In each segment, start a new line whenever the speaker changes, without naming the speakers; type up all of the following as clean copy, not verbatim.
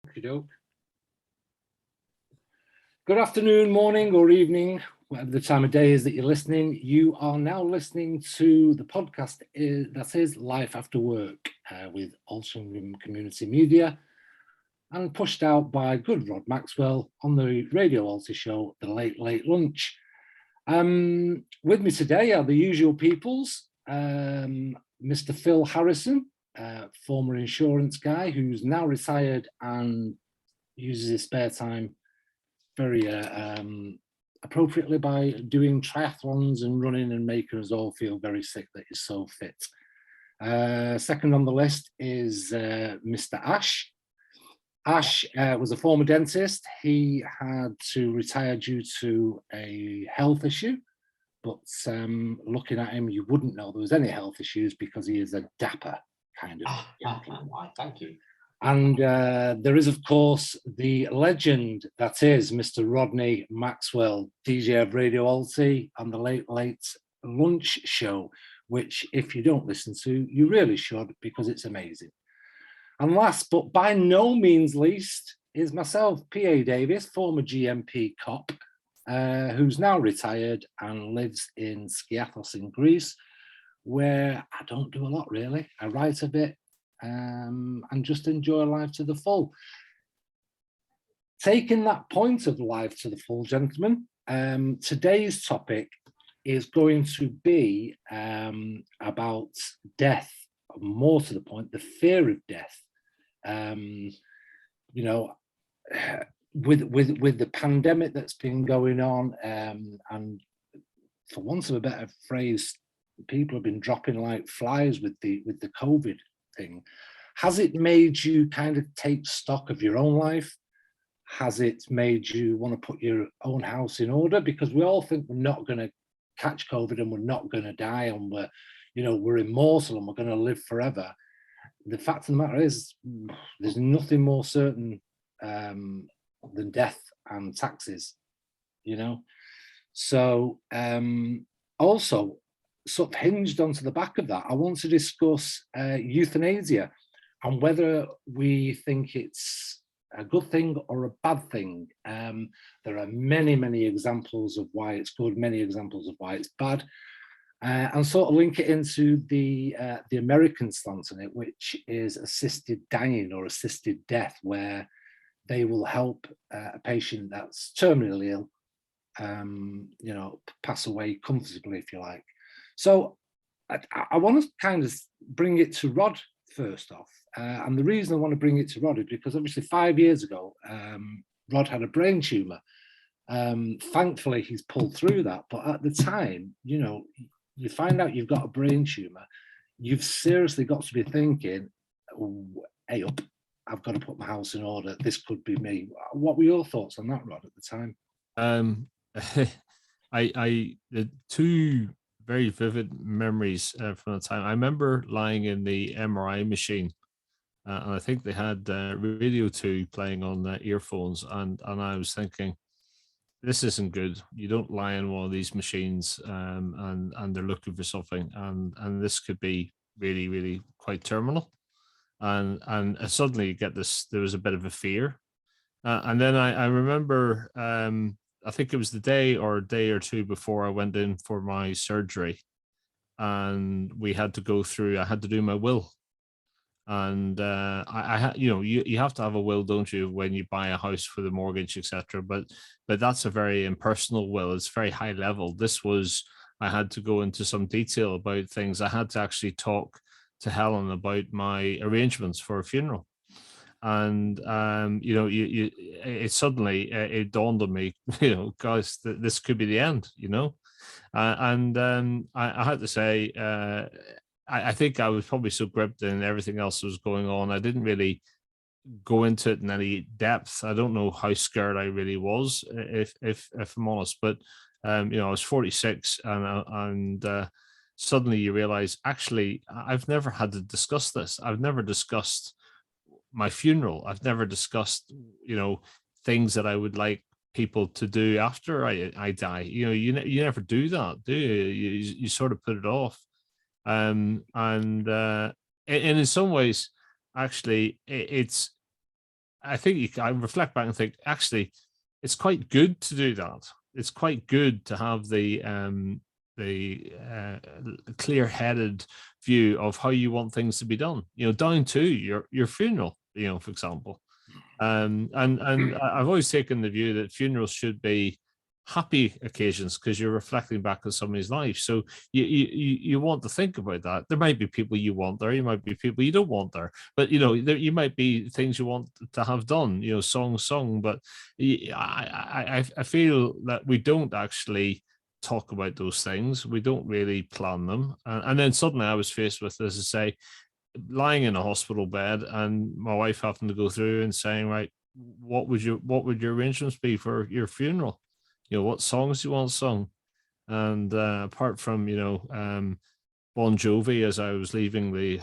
Okey-doke. Good afternoon, morning, or evening, whatever the time of day is that you're listening. You are now listening to the podcast that is Life After Work with Alsham Community Media and pushed out by good Rod Maxwell on the Radio Alty show, The Late Late Lunch. With me today are the usual peoples, Mr. Phil Harrison, former insurance guy who's now retired and uses his spare time very appropriately by doing triathlons and running and making us all feel very sick that he's so fit. Second on the list is Mr. Ash. Ash was a former dentist. He had to retire due to a health issue, but looking at him, you wouldn't know there was any health issues because he is a dapper kind of.
Thank you.
And there is, of course, the legend that is Mr. Rodney Maxwell, DJ of Radio Alty on the Late Late Lunch show, which if you don't listen to, you really should because it's amazing. And last, but by no means least, is myself, P.A. Davis, former GMP cop, who's now retired and lives in Skiathos in Greece, where I don't do a lot really. I write a bit and just enjoy life to the full. Taking that point of life to the full, gentlemen, today's topic is going to be about death, more to the point, the fear of death. You know, with the pandemic that's been going on, and for want of a better phrase, people have been dropping like flies with the COVID thing. Has it made you kind of take stock of your own life? Has it made you want to put your own house in order? Because we all think we're not going to catch COVID and we're not going to die and we're immortal and we're going to live forever. The fact of the matter is, there's nothing more certain than death and taxes, So also, sort of hinged onto the back of that, I want to discuss euthanasia and whether we think it's a good thing or a bad thing. There are many, many examples of why it's good, many examples of why it's bad. And sort of link it into the American slant on it, which is assisted dying or assisted death, where they will help a patient that's terminally ill, pass away comfortably, if you like. So I want to kind of bring it to Rod first off. And the reason I want to bring it to Rod is because obviously 5 years ago, Rod had a brain tumor. Thankfully, he's pulled through that. But at the time, you find out you've got a brain tumor, you've seriously got to be thinking, hey up, I've got to put my house in order. This could be me. What were your thoughts on that, Rod, at the time?
I the two very vivid memories from the time. I remember lying in the MRI machine, and I think they had Radio 2 playing on the earphones, and I was thinking, this isn't good. You don't lie in one of these machines, and they're looking for something, and this could be really, really quite terminal. And suddenly you get this. There was a bit of a fear, and then I remember. I think it was the day or a day or two before I went in for my surgery, and we had to go through. I had to do my will, and I had, you have to have a will, don't you, when you buy a house for the mortgage, etc. But that's a very impersonal will. It's very high level. This was, I had to go into some detail about things. I had to actually talk to Helen about my arrangements for a funeral. And it suddenly it dawned on me, guys, that this could be the end, I had to say, I think I was probably so gripped in everything else that was going on, I didn't really go into it in any depth. I don't know how scared I really was, if I'm honest, but I was 46, and suddenly you realize, actually, I've never had to discuss this. I've never discussed my funeral. I've never discussed, things that I would like people to do after I die. You never do that, do you? You sort of put it off. And in some ways, actually, it's I think I reflect back and think, actually, it's quite good to do that. It's quite good to have the clear-headed view of how you want things to be done. Down to your funeral. For example, and I've always taken the view that funerals should be happy occasions because you're reflecting back on somebody's life. So you want to think about that. There might be people you want there, you might be people you don't want there, but you might be things you want to have done. Songs sung, but I feel that we don't actually talk about those things. We don't really plan them, and then suddenly I was faced with, as I say, lying in a hospital bed, and my wife having to go through and saying, right, what would your arrangements be for your funeral? What songs do you want sung? And apart from Bon Jovi, as I was leaving the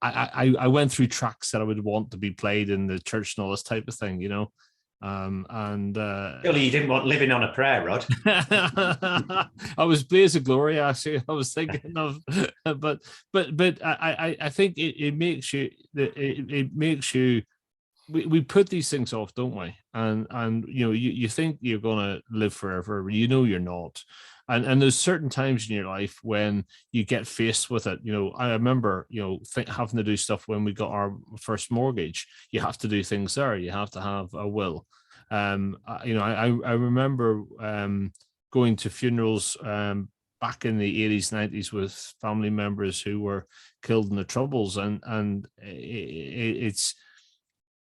I went through tracks that I would want to be played in the church and all this type of thing,
Surely you didn't want Living on a Prayer, Rod.
I was Blaze of Glory, actually. I was thinking of, but I think it makes you. We put these things off, don't we? And you think you're gonna live forever, you're not. And there's certain times in your life when you get faced with it. I remember, having to do stuff when we got our first mortgage. You have to do things there. You have to have a will. I remember going to funerals back in the 80s, 90s with family members who were killed in the Troubles, and it's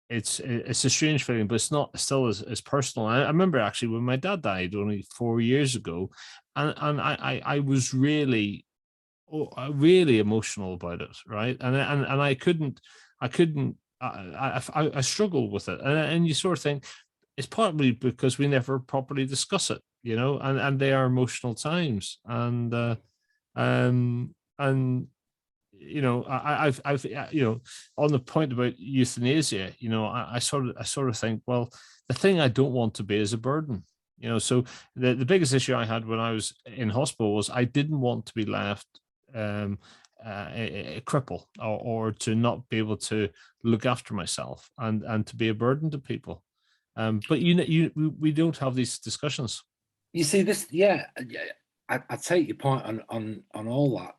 a strange feeling, but it's not still as personal. I remember actually when my dad died only 4 years ago, and I was really emotional about it, right? And I couldn't I struggled with it, and you sort of think it's partly because we never properly discuss it, and they are emotional times, and I've on the point about euthanasia, I sort of think, well, the thing I don't want to be is a burden. So the biggest issue I had when I was in hospital was I didn't want to be left a cripple, or to not be able to look after myself and to be a burden to people. But we don't have these discussions.
You see this, yeah. I take your point on all that.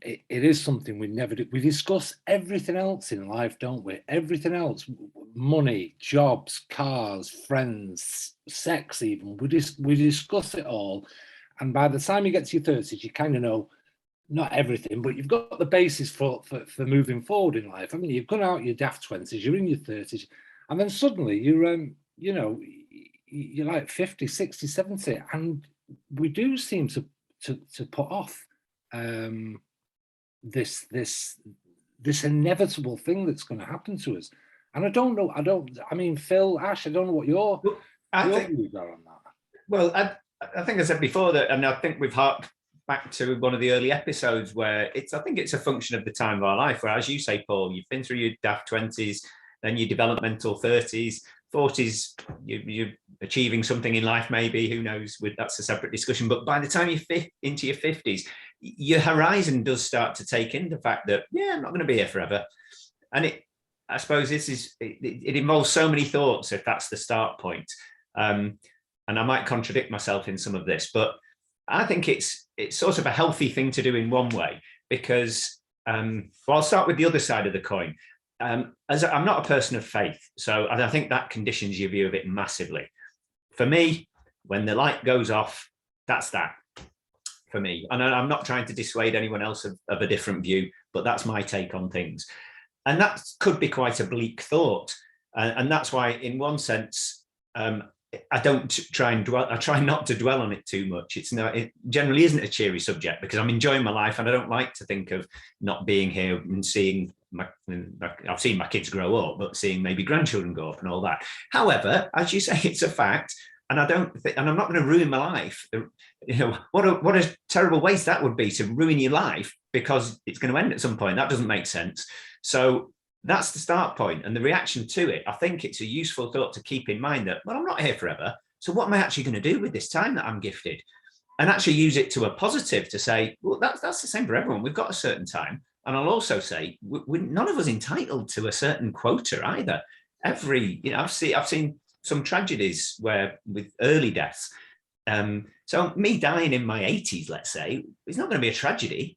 It is something we never do. We discuss everything else in life, don't we? Everything else: money, jobs, cars, friends, sex. Even we discuss it all, and by the time you get to your 30s, you kind of know not everything, but you've got the basis for moving forward in life. I mean, you've gone out your daft 20s, you're in your 30s, and then suddenly you're you're like 50, 60, 70, and we do seem to put off this inevitable thing that's going to happen to us. And I mean, Phil, Ash, I don't know what your views are on that.
Well, I think I said before that, and I think we've harked back to one of the early episodes where I think it's a function of the time of our life, where, as you say, Paul, you've been through your daft 20s, then your developmental 30s, 40s, you're achieving something in life, maybe, who knows, that's a separate discussion. But by the time you're into your 50s, your horizon does start to take in the fact that, yeah, I'm not going to be here forever. And I suppose it involves so many thoughts, if that's the start point. And I might contradict myself in some of this, but I think it's sort of a healthy thing to do in one way, because I'll start with the other side of the coin. As I'm not a person of faith, so I think that conditions your view of it massively. For me, when the light goes off, that's that for me. And I'm not trying to dissuade anyone else of a different view, but that's my take on things. And that could be quite a bleak thought. And that's why, in one sense, I don't try and dwell. I try not to dwell on it too much. It generally isn't a cheery subject, because I'm enjoying my life, and I don't like to think of not being here and seeing I've seen my kids grow up, but seeing maybe grandchildren grow up and all that. However, as you say, it's a fact, and I'm not going to ruin my life. What a terrible waste that would be, to ruin your life because it's going to end at some point. That doesn't make sense. So that's the start point, and the reaction to it. I think it's a useful thought to keep in mind that, well, I'm not here forever. So what am I actually going to do with this time that I'm gifted? And actually use it to a positive, to say, well, that's the same for everyone. We've got a certain time. And I'll also say, we're none of us entitled to a certain quota either. I've seen some tragedies where with early deaths. So me dying in my 80s, let's say, it's not going to be a tragedy.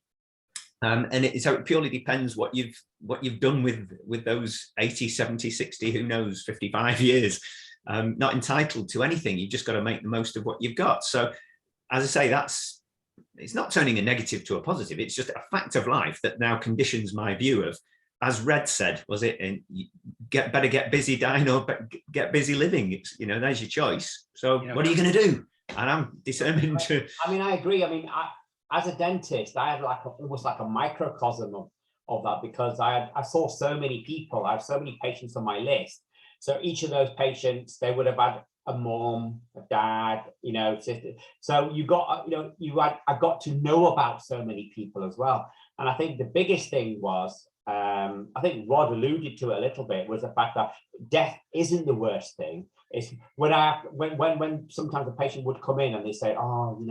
So it purely depends what you've done with those 80, 70, 60, who knows, 55 years. Not entitled to anything. You've just got to make the most of what you've got. So, as I say, it's not turning a negative to a positive. It's just a fact of life that now conditions my view of, as Red said, was it? And better get busy dying or get busy living. There's your choice. So, what are you going to do? And I'm determined to.
I mean, I agree. I mean, as a dentist, I have almost like a microcosm of that, because I saw so many people. I have so many patients on my list. So each of those patients, they would have had a mom, a dad, sister. So I got to know about so many people as well. And I think the biggest thing was, I think Rod alluded to it a little bit, was the fact that death isn't the worst thing. It's when sometimes a patient would come in and they say, oh,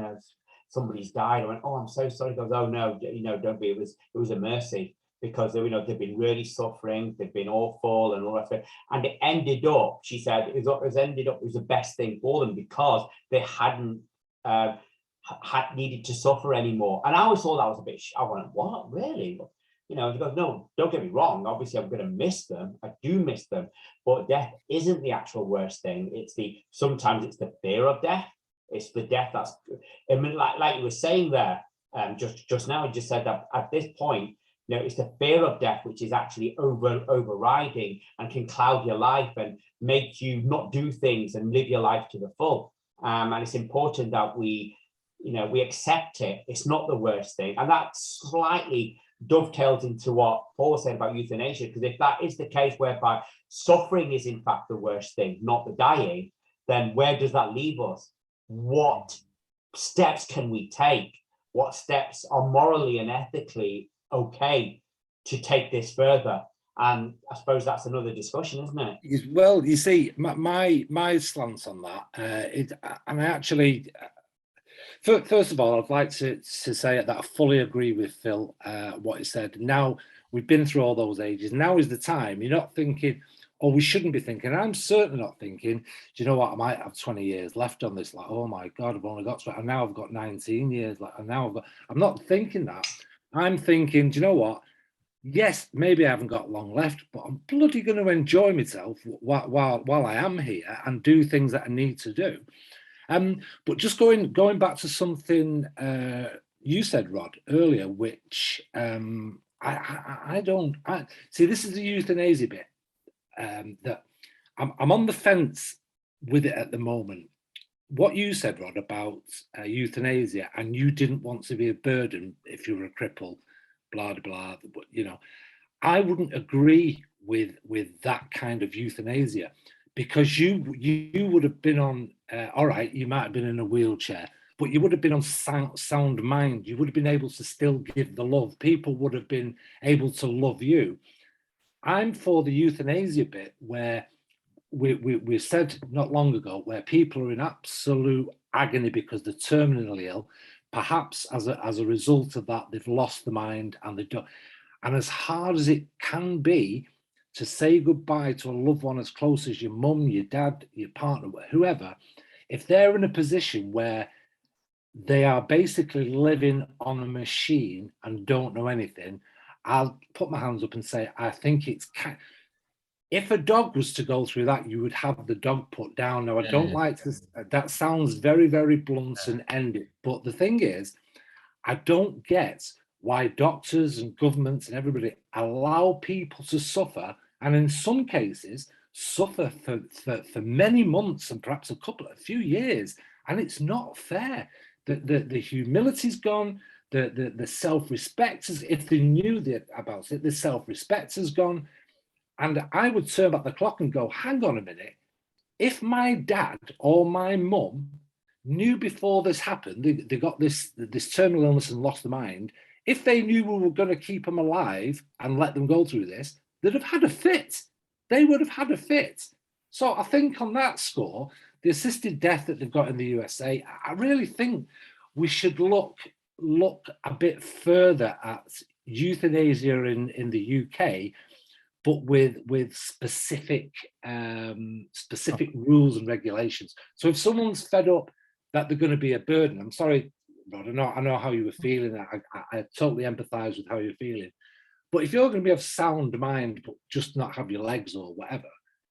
somebody's died. I went, oh, I'm so sorry. He goes, oh no, don't be. It was a mercy, because they've been really suffering, they've been awful and all that. And it ended up, she said, it was the best thing for them, because they hadn't had needed to suffer anymore. And I always thought that was a bit. I went, what, really? He goes, no, don't get me wrong. Obviously, I'm going to miss them. I do miss them, but death isn't the actual worst thing. Sometimes it's the fear of death. It's the death that's. I mean, like you were saying there, just now, you just said that at this point, it's the fear of death which is actually overriding and can cloud your life and make you not do things and live your life to the full. And it's important that we accept it. It's not the worst thing, and that slightly dovetails into what Paul said about euthanasia, because if that is the case, whereby suffering is in fact the worst thing, not the dying, then where does that leave us? What steps can we take? What steps are morally and ethically okay to take this further? And I suppose that's another discussion, isn't it?
Well, you see, my slants on that, and I actually, first of all, I'd like to say that I fully agree with Phil, what he said. Now, we've been through all those ages. Now is the time. You're not thinking, or we shouldn't be thinking. I'm certainly not thinking, do you know what, I might have 20 years left on this. Like, oh my God, I've only got 20, and now I've got 19 years. And now I'm not thinking that. I'm thinking, do you know what? Yes, maybe I haven't got long left, but I'm bloody going to enjoy myself while I am here and do things that I need to do. But just going back to something you said, Rod, earlier, which I don't see. This is the euthanasia bit that I'm on the fence with it at the moment. What you said, Rod, about euthanasia, and you didn't want to be a burden if you were a cripple, blah blah. But I wouldn't agree with that kind of euthanasia, because you would have been on. All right, you might have been in a wheelchair, but you would have been on sound mind. You would have been able to still give the love. People would have been able to love you. I'm for the euthanasia bit, where we said not long ago, where people are in absolute agony because they're terminally ill. Perhaps as a result of that, they've lost their mind, and they don't. And as hard as it can be to say goodbye to a loved one as close as your mum, your dad, your partner, whoever, if they're in a position where they are basically living on a machine and don't know anything, I'll put my hands up and say, I think it's if a dog was to go through that, you would have the dog put down. Now, I don't like this. That sounds very, very blunt and ended. But the thing is, I don't get why doctors and governments and everybody allow people to suffer, and in some cases, suffer for many months and perhaps a few years. And it's not fair. The humility's gone. The self-respect is, if they knew about it, the self-respect has gone. And I would turn back the clock and go, hang on a minute. If my dad or my mum knew before this happened, they got this terminal illness and lost their mind, if they knew we were going to keep them alive and let them go through this, they'd have had a fit. They would have had a fit. So I think on that score, the assisted death that they've got in the USA, I really think we should look a bit further at euthanasia in the UK, but with specific rules and regulations. So if someone's fed up that they're going to be a burden, I'm sorry, Rod, I know how you were feeling. I totally empathise with how you're feeling. But if you're going to be of sound mind, but just not have your legs or whatever,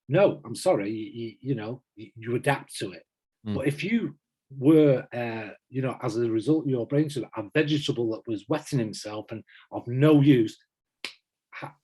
no, I'm sorry, you adapt to it. But if you were, as a result of your brain surgery, a vegetable that was wetting himself and of no use,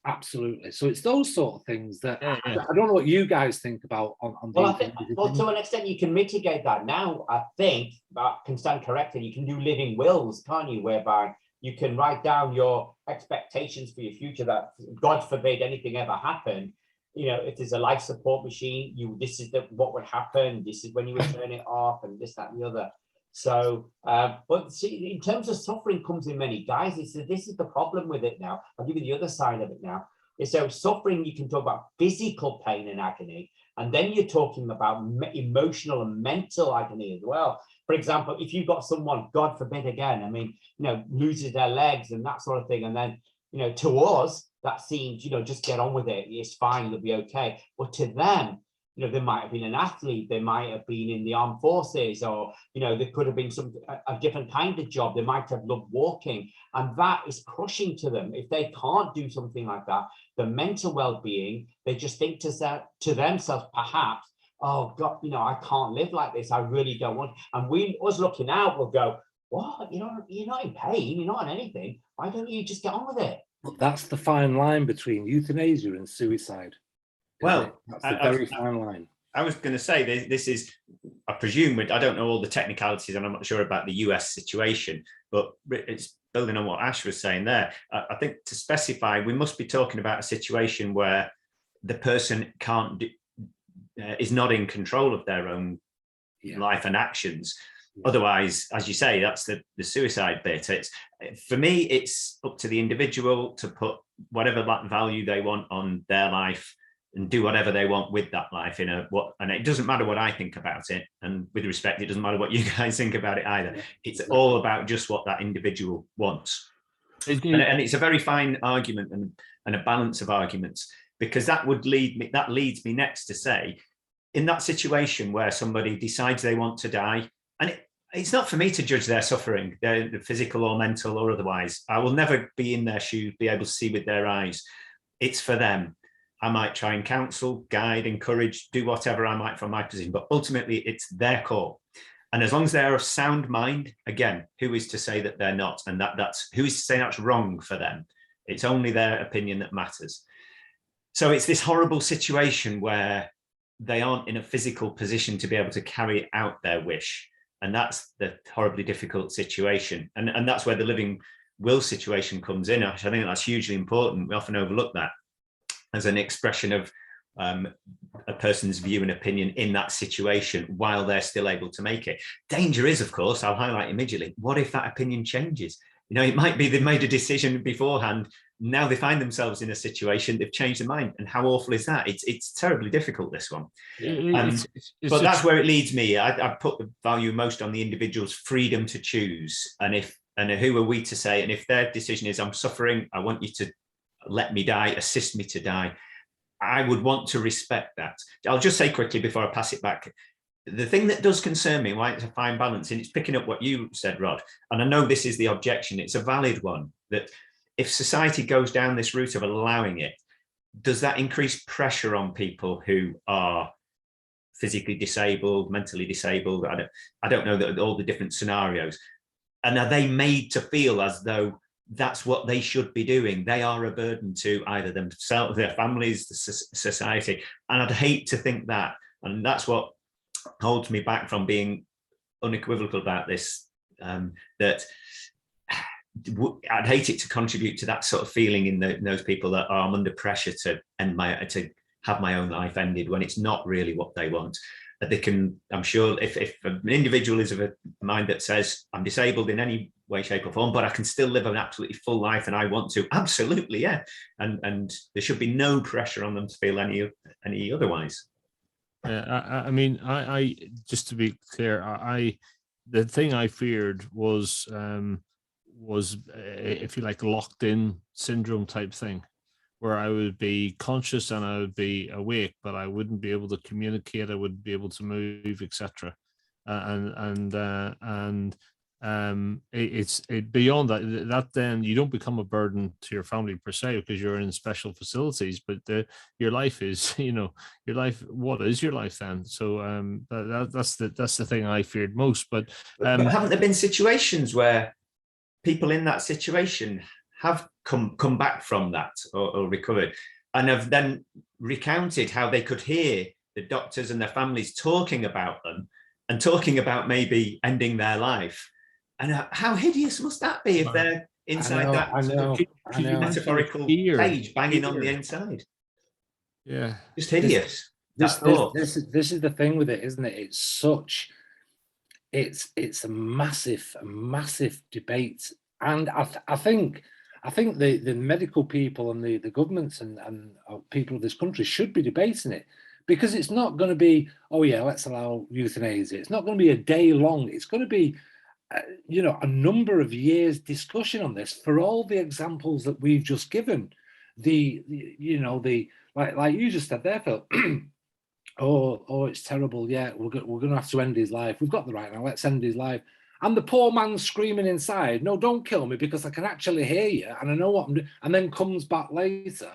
absolutely. So it's those sort of things that I don't know what you guys think about.
Well, I think, to an extent, you can mitigate that now. I think that can stand corrected. You can do living wills, can't you? Whereby you can write down your expectations for your future. That God forbid anything ever happen. If there's a life support machine, this is what would happen. This is when you would turn it off, and this, that, and the other. So, but see, in terms of suffering comes in many guises. This is the problem with it now. I'll give you the other side of it now. So suffering, you can talk about physical pain and agony, and then you're talking about emotional and mental agony as well. For example, if you've got someone, God forbid again, loses their legs and that sort of thing, and then, to us, that seems, just get on with it. It's fine, they'll be okay. But to them, they might have been an athlete, they might have been in the armed forces, or, there could have been a different kind of job. They might have loved walking, and that is crushing to them. If they can't do something like that, the mental well-being, they just think to themselves, perhaps, oh God, I can't live like this. I really don't want. And us looking out will go, what? You're not in pain. You're not on anything. Why don't you just get on with it?
But that's the fine line between euthanasia and suicide.
Well,
that's the very fine line.
I was going to say this is, I presume, I don't know all the technicalities, and I'm not sure about the US situation, but it's building on what Ash was saying there. I think to specify, we must be talking about a situation where the person is not in control of their own life and actions. Otherwise, as you say, that's the suicide bit. For me, it's up to the individual to put whatever value they want on their life and do whatever they want with that life and it doesn't matter what I think about it. And with respect, it doesn't matter what you guys think about it either. It's all about just what that individual wants. And it's a very fine argument and a balance of arguments, because that leads me next to say, in that situation where somebody decides they want to die, and it's not for me to judge their suffering, their physical or mental or otherwise. I will never be in their shoes, be able to see with their eyes. It's for them. I might try and counsel, guide, encourage, do whatever I might from my position, but ultimately it's their call. And as long as they're of sound mind, again, who is to say that they're not? And who is to say that's wrong for them? It's only their opinion that matters. So it's this horrible situation where they aren't in a physical position to be able to carry out their wish. And that's the horribly difficult situation. And that's where the living will situation comes in. I think that's hugely important. We often overlook that as an expression of a person's view and opinion in that situation while they're still able to make it. Danger is, of course, I'll highlight immediately, what if that opinion changes? It might be they've made a decision beforehand. Now they find themselves in a situation, they've changed their mind. And how awful is that? It's terribly difficult, this one. But that's where it leads me. I put the value most on the individual's freedom to choose. And who are we to say, and if their decision is, I'm suffering, I want you to let me die, assist me to die, I would want to respect that. I'll just say quickly before I pass it back, the thing that does concern me, why it's a fine balance, and it's picking up what you said, Rod, and I know this is the objection, it's a valid one, that if society goes down this route of allowing it, does that increase pressure on people who are physically disabled, mentally disabled? I don't know all the different scenarios. And are they made to feel as though that's what they should be doing? They are a burden to either themselves, their families, the society. And I'd hate to think that. And that's what holds me back from being unequivocal about this, that I'd hate it to contribute to that sort of feeling in those people that are under pressure to have my own life ended when it's not really what they want. They can, I'm sure, if an individual is of a mind that says, I'm disabled in any way, shape or form, but I can still live an absolutely full life and I want to, absolutely, yeah. And there should be no pressure on them to feel any otherwise.
I mean, I just to be clear, the thing I feared was was, if you like, locked in syndrome type thing, where I would be conscious and I would be awake, but I wouldn't be able to communicate. I wouldn't be able to move, etc. It's beyond that. Then you don't become a burden to your family per se because you're in special facilities. But your life is, your life. What is your life then? So that's the thing I feared most. But
haven't there been situations where people in that situation have come back from that or recovered and have then recounted how they could hear the doctors and their families talking about them and talking about maybe ending their life? And how hideous must that be if they're inside that metaphorical cage banging on the inside?
Yeah,
just hideous.
This is the thing with it, isn't it? It's such, it's a massive debate, and I think the medical people and the governments and people of this country should be debating it, because it's not going to be, oh yeah, let's allow euthanasia. It's not going to be a day long. It's going to be a number of years discussion on this, for all the examples that we've just given. Like you just said there, Phil. oh, it's terrible. Yeah, we're going to have to end his life. We've got the right now. Let's end his life. And the poor man's screaming inside, no, don't kill me, because I can actually hear you and I know what I'm doing. And then comes back later.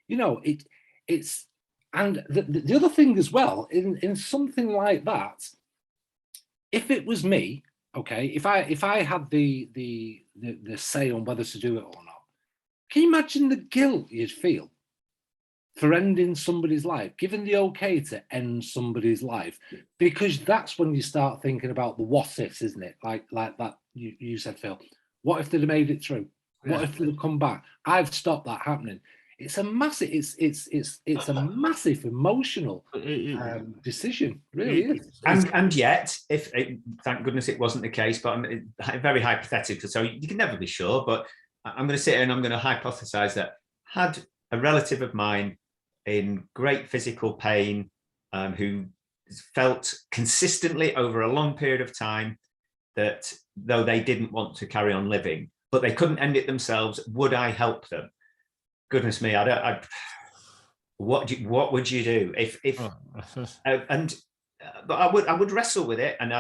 It's and the other thing as well, in something like that, if it was me, okay, if I had the say on whether to do it or not, can you imagine the guilt you'd feel for ending somebody's life, giving the okay to end somebody's life? Because that's when you start thinking about the what ifs, isn't it? Like that you said, Phil. What if they'd have made it through? What if they'd have come back? I've stopped that happening. It's a massive, it's a massive emotional decision, really is.
And yet, thank goodness it wasn't the case, but I'm very hypothetical, so you can never be sure. But I'm going to sit here and I'm going to hypothesize that had a relative of mine in great physical pain, who felt consistently over a long period of time that though they didn't want to carry on living, but they couldn't end it themselves, would I help them? Goodness me, what would you do if but I would wrestle with it, and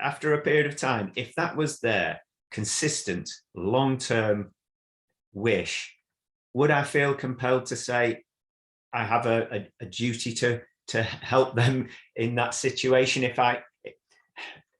after a period of time, if that was their consistent long-term wish, would I feel compelled to say I have a duty to help them in that situation?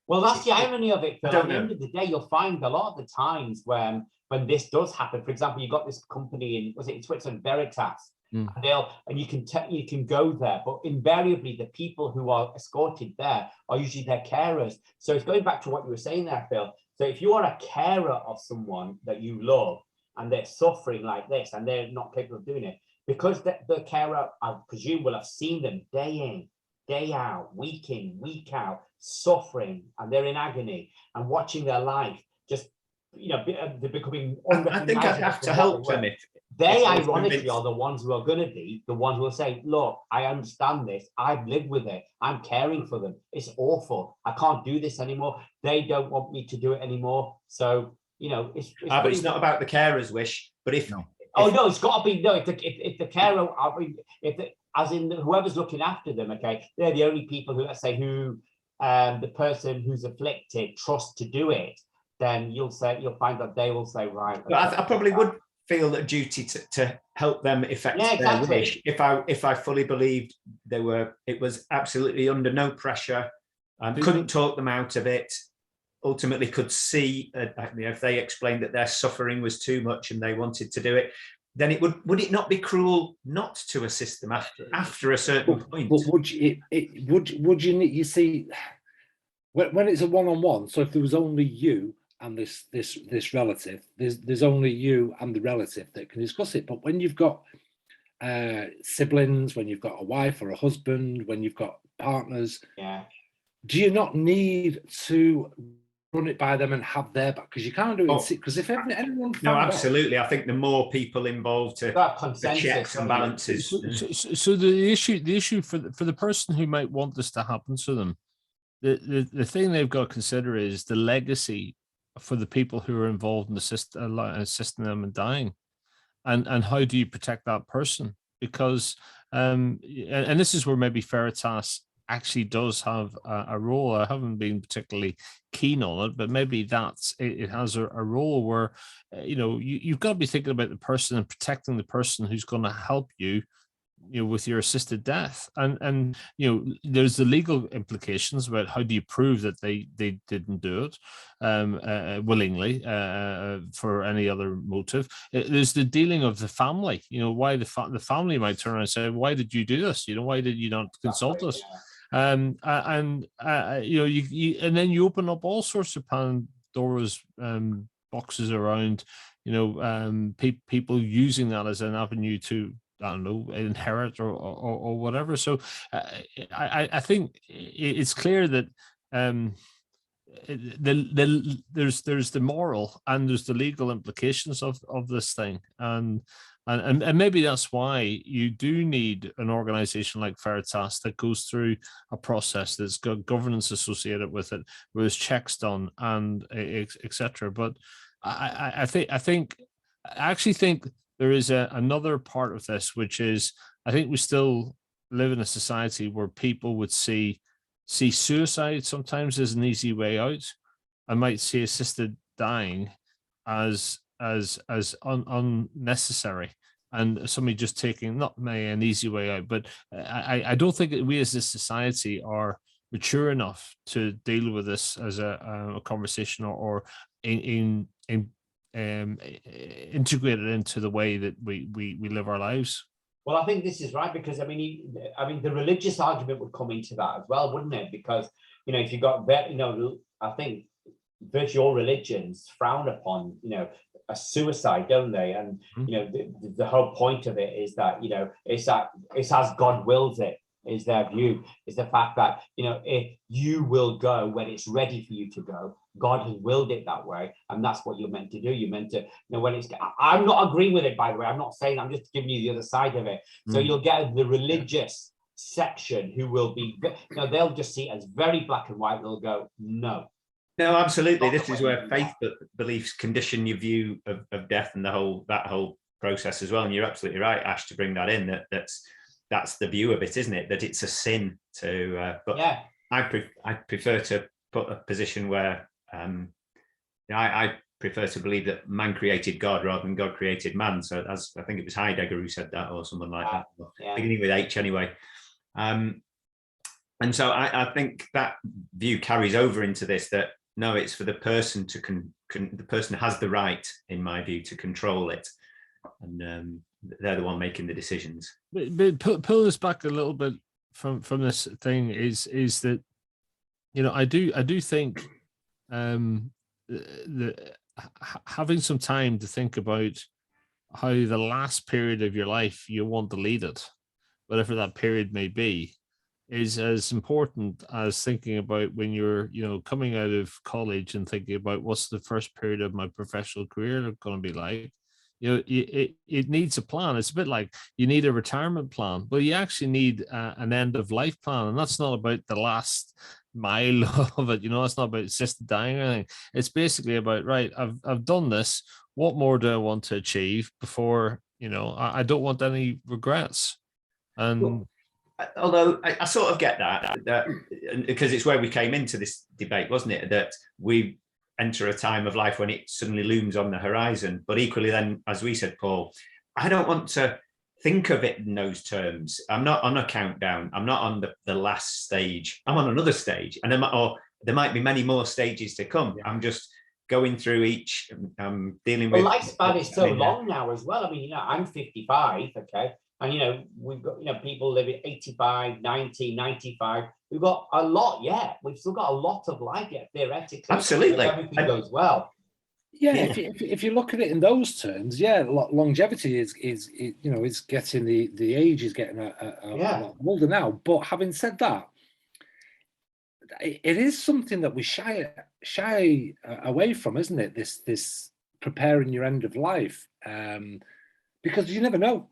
Well, that's the irony of it, Phil. At the end of the day, you'll find a lot of the times when this does happen. For example, you've got this company in Switzerland, Veritas, and you can go there, but invariably the people who are escorted there are usually their carers. So it's going back to what you were saying there, Phil. So if you are a carer of someone that you love and they're suffering like this and they're not capable of doing it, because the carer, I presume, will have seen them day in, day out, week in, week out, suffering, and they're in agony and watching their life just, they're becoming.
I think I'd have to help them if
they ironically are the ones who are going to be the ones who will say, look, I understand this. I've lived with it. I'm caring for them. It's awful. I can't do this anymore. They don't want me to do it anymore. So, it's
but it's not about the carer's wish. But if no,
it's got to be if the carer, as in whoever's looking after them, okay, they're the only people who, let's say, the person who's afflicted trusts to do it, then you'll find that they will say, right.
But I probably would feel a duty to help them effect their wish if I fully believed it was absolutely under no pressure, couldn't talk them out of it, ultimately could see if they explained that their suffering was too much and they wanted to do it, then would it not be cruel not to assist them after a certain point?
But would you see, when it's a one-on-one, so if there was only you and this relative, there's only you and the relative that can discuss it. But when you've got siblings, when you've got a wife or a husband, when you've got partners, do you not need to run it by them and have their back? Because you can't do it because if anyone
absolutely. I think the more people involved the checks and balances.
So the issue for the person who might want this to happen to them, the thing they've got to consider is the legacy for the people who are involved in assisting them in dying, and how do you protect that person? Because and this is where maybe Veritas actually does have a role. I haven't been particularly keen on it, but maybe it has a role where you've got to be thinking about the person and protecting the person who's going to help you, with your assisted death. And there's the legal implications about how do you prove that they didn't do it willingly for any other motive. There's the dealing of the family, why the family might turn around and say, why did you do this? Why did you not consult us? And then you open up all sorts of Pandora's boxes around, people using that as an avenue to, I don't know, inherit or whatever. So I think it's clear that there's the moral and there's the legal implications of this thing, and maybe that's why you do need an organization like Veritas that goes through a process that's got governance associated with it, where there's checks done and etc. But I actually think there is another part of this, which is I think we still live in a society where people would see suicide sometimes as an easy way out. I might see assisted dying as unnecessary, and somebody just taking not an easy way out. But I don't think that we as a society are mature enough to deal with this as a conversation or integrated into the way that we live our lives.
Well, I think this is right, because I mean the religious argument would come into that as well, wouldn't it? Because if you got I think virtually all religions frown upon a suicide, don't they? And the whole point of it is that it's as God wills it. Is their view, is the fact that if you will go when it's ready for you to go, God has willed it that way, and that's what you're meant to do. You're meant to when it's. I'm not agreeing with it, by the way. I'm not saying. I'm just giving you the other side of it. So you'll get the religious section who will be. They'll just see it as very black and white. They'll go no.
No, absolutely. This is where faith beliefs condition your view of death and that whole process as well. And you're absolutely right, Ash, to bring that in. That's the view of it, isn't it? That it's a sin to. But yeah. I prefer to put a position where I prefer to believe that man created God rather than God created man. So as I think it was Heidegger who said that, or someone like that, beginning with H anyway. And so I think that view carries over into this. That no, it's for the person to the person has the right, in my view, to control it, and they're the one making the decisions.
But pull us back a little bit from this thing is that I do think having some time to think about how the last period of your life you want to lead it, whatever that period may be, is as important as thinking about when you're coming out of college and thinking about what's the first period of my professional career going to be like. It needs a plan. It's a bit like you need a retirement plan, but you actually need an end of life plan, and that's not about the last mile of it. It's not about assisted dying or anything. It's basically about, right, I've done this. What more do I want to achieve before I don't want any regrets. And
although I sort of get that because it's where we came into this debate, wasn't it? That we enter a time of life when it suddenly looms on the horizon. But equally then, as we said, Paul, I don't want to think of it in those terms. I'm not on a countdown. I'm not on the last stage. I'm on another stage. And there might be many more stages to come. Yeah. I'm just going through each, dealing with...
Well, lifespan is so long now as well. I mean, I'm 55, okay? And, we've got, people living 85, 90, 95. We've got a lot yet. We've still got a lot of life yet, theoretically.
Absolutely.
If everything goes well.
Yeah, if you look at it in those terms, longevity is getting the age is getting a lot older now. But having said that, it is something that we shy away from, isn't it? This preparing your end of life, because you never know.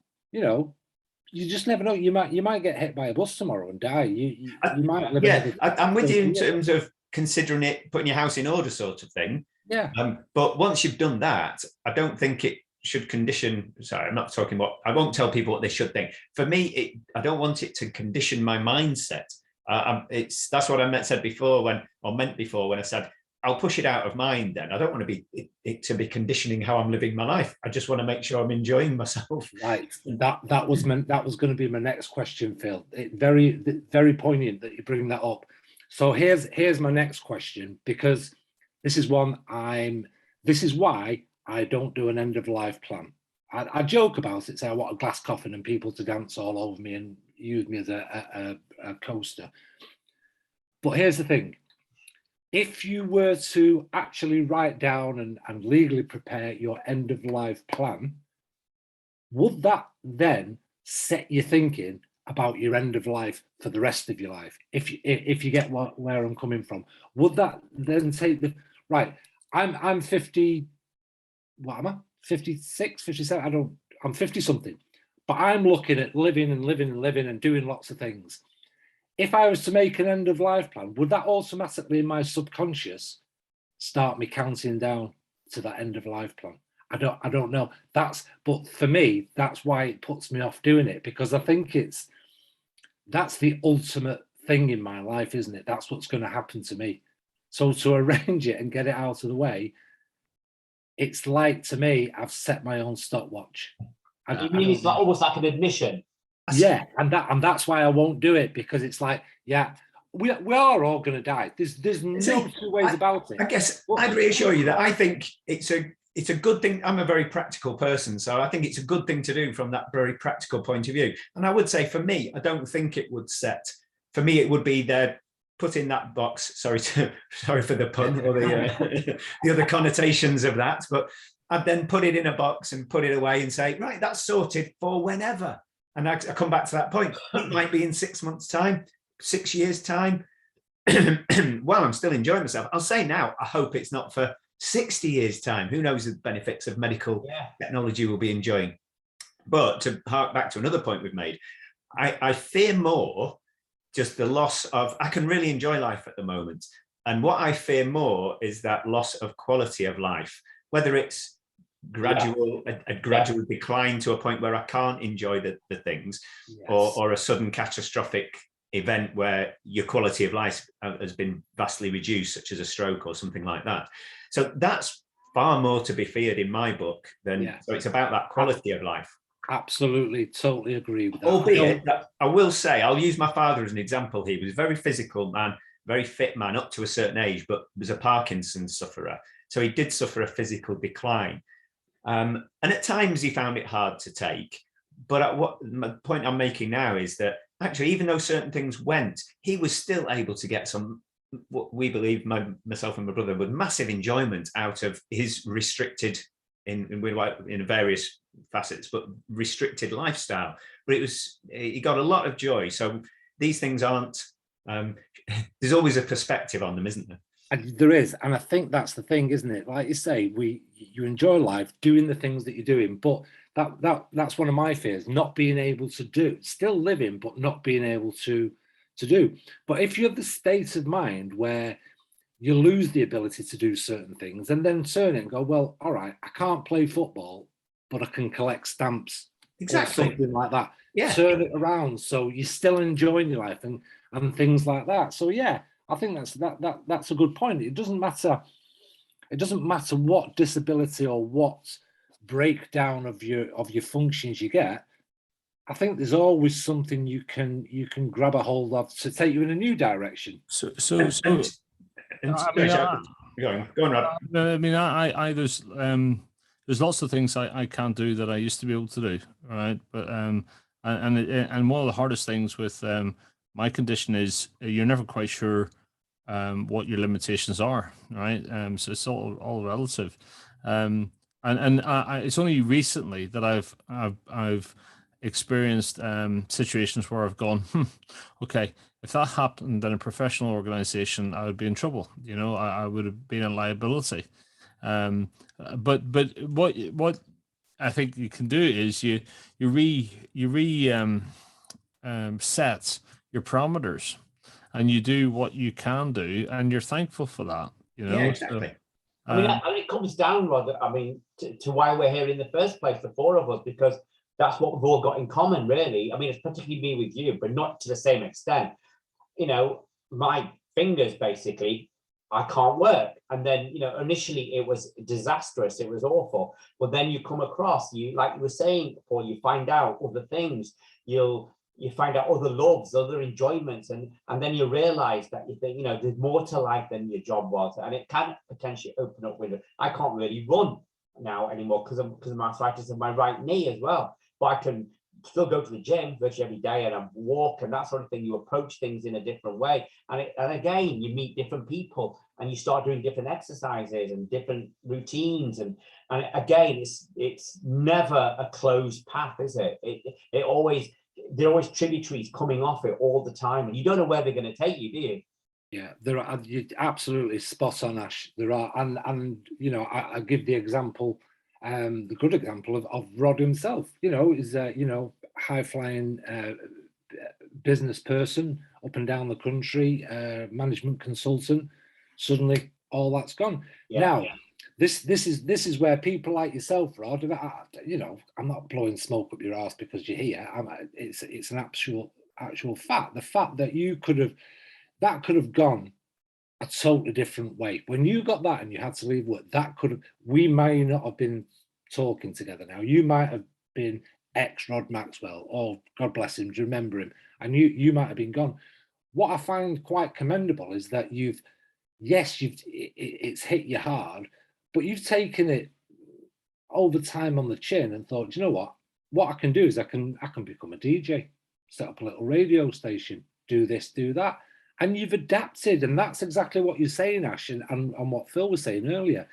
You just never know. You might get hit by a bus tomorrow and die. You might live.
Yeah, I'm with you in terms of considering it, putting your house in order, sort of thing.
Yeah.
But once you've done that, I don't think it should condition. Sorry, I'm not talking what I won't tell people what they should think. For me, I don't want it to condition my mindset. That's what I meant before when I said I'll push it out of mind. Then I don't want to be it to be conditioning how I'm living my life. I just want to make sure I'm enjoying myself.
Right. That was going to be my next question, Phil. Very poignant that you bring that up. So here's my next question, because this is why I don't do an end of life plan. I joke about it, say I want a glass coffin and people to dance all over me and use me as a coaster. But here's the thing. If you were to actually write down and legally prepare your end of life plan, would that then set you thinking about your end of life for the rest of your life? If you get where I'm coming from, would that then take the right? I'm 50. What am I? 56, 57. I'm 50 something, but I'm looking at living and doing lots of things. If I was to make an end of life plan, would that automatically in my subconscious start me counting down to that end of life plan? I don't know. But for me, that's why it puts me off doing it, because I think that's the ultimate thing in my life, isn't it? That's what's going to happen to me. So to arrange it and get it out of the way, it's like, to me, I've set my own stopwatch.
You mean it's almost like an admission?
Yeah, and that's why I won't do it, because it's like, yeah, we are all going to die. There's no two ways about it.
I guess I'd reassure you that I think it's a good thing. I'm a very practical person, so I think it's a good thing to do from that very practical point of view. And I would say for me, I don't think it would set. For me, it would be there, put in that box. Sorry for the pun or the other connotations of that, but I'd then put it in a box and put it away and say, right, that's sorted for whenever. And I come back to that point. It might be in 6 months' time, 6 years' time. While I'm still enjoying myself, I'll say now, I hope it's not for 60 years' time. Who knows the benefits of medical technology we'll be enjoying. But to hark back to another point we've made, I fear more just the loss of, I can really enjoy life at the moment. And what I fear more is that loss of quality of life, whether it's a gradual decline to a point where I can't enjoy the things, or a sudden catastrophic event where your quality of life has been vastly reduced, such as a stroke or something like that. So that's far more to be feared in my book than, so it's about that quality of life.
Absolutely, totally agree with that.
Albeit, I will say, I'll use my father as an example. He was a very physical man, very fit man up to a certain age, but was a Parkinson's sufferer. So he did suffer a physical decline. And at times he found it hard to take. But the point I'm making now is that actually, even though certain things went, he was still able to get some, what we believe, myself and my brother, with massive enjoyment out of his restricted, in various facets, but restricted lifestyle. But he got a lot of joy. So these things aren't, there's always a perspective on them, isn't there?
And there is, and I think that's the thing, isn't it? Like you say, you enjoy life doing the things that you're doing, but that's one of my fears, not being able to do, still living, but not being able to do. But if you have the state of mind where you lose the ability to do certain things, and then turn it and go, well, all right, I can't play football, but I can collect stamps,
exactly,
or something like that.
Yeah,
turn it around so you're still enjoying your life and things like that. So yeah, I think that's a good point. It doesn't matter what disability or what breakdown of your functions you get. I think there's always something you can grab a hold of to take you in a new direction.
Go on, Rob.
I mean, there's lots of things I can't do that I used to be able to do, right? But and one of the hardest things with my condition is you're never quite sure what your limitations are, right? So it's all relative, and it's only recently that I've experienced situations where I've gone, okay, if that happened in a professional organization, I would be in trouble. You know, I would have been a liability. But what I think you can do is you set your parameters, and you do what you can do, and you're thankful for that. You know,
yeah, exactly.
I mean, it comes down, Rod, I mean, to why we're here in the first place, the four of us, because that's what we've all got in common, really. I mean, it's particularly me with you, but not to the same extent. You know, my fingers, basically, I can't work. And then, you know, initially it was disastrous. It was awful. But then you come across, you, like you were saying, Paul, you find out other things. You find out other loves, other enjoyments, and then you realize that you think, you know, there's more to life than your job was, and it can potentially open up windows. I can't really run now anymore because of my arthritis of my right knee as well, but I can still go to the gym virtually every day, and I walk and that sort of thing. You approach things in a different way, and again, you meet different people, and you start doing different exercises and different routines, and again, it's never a closed path, is it? It always, there are always tributaries coming off it all the time, and you don't know where they're going to take you, do you?
Yeah, there are. You're absolutely spot on, Ash. There are, and you know, I give the example, the good example of Rod himself. You know, is you know, high flying business person up and down the country, management consultant. Suddenly, all that's gone.
Yeah,
now, this is where people like yourself, Rod. You know, I'm not blowing smoke up your ass because you're here. It's an actual fact. The fact that that could have gone a totally different way. When you got that and you had to leave work, we may not have been talking together now. You might have been ex Rod Maxwell, or God bless him, do you remember him? And you might have been gone. What I find quite commendable is that it's hit you hard, but you've taken it over time on the chin and thought, you know what I can do is I can become a DJ, set up a little radio station, do this, do that. And you've adapted, and that's exactly what you're saying, Ash, and what Phil was saying earlier.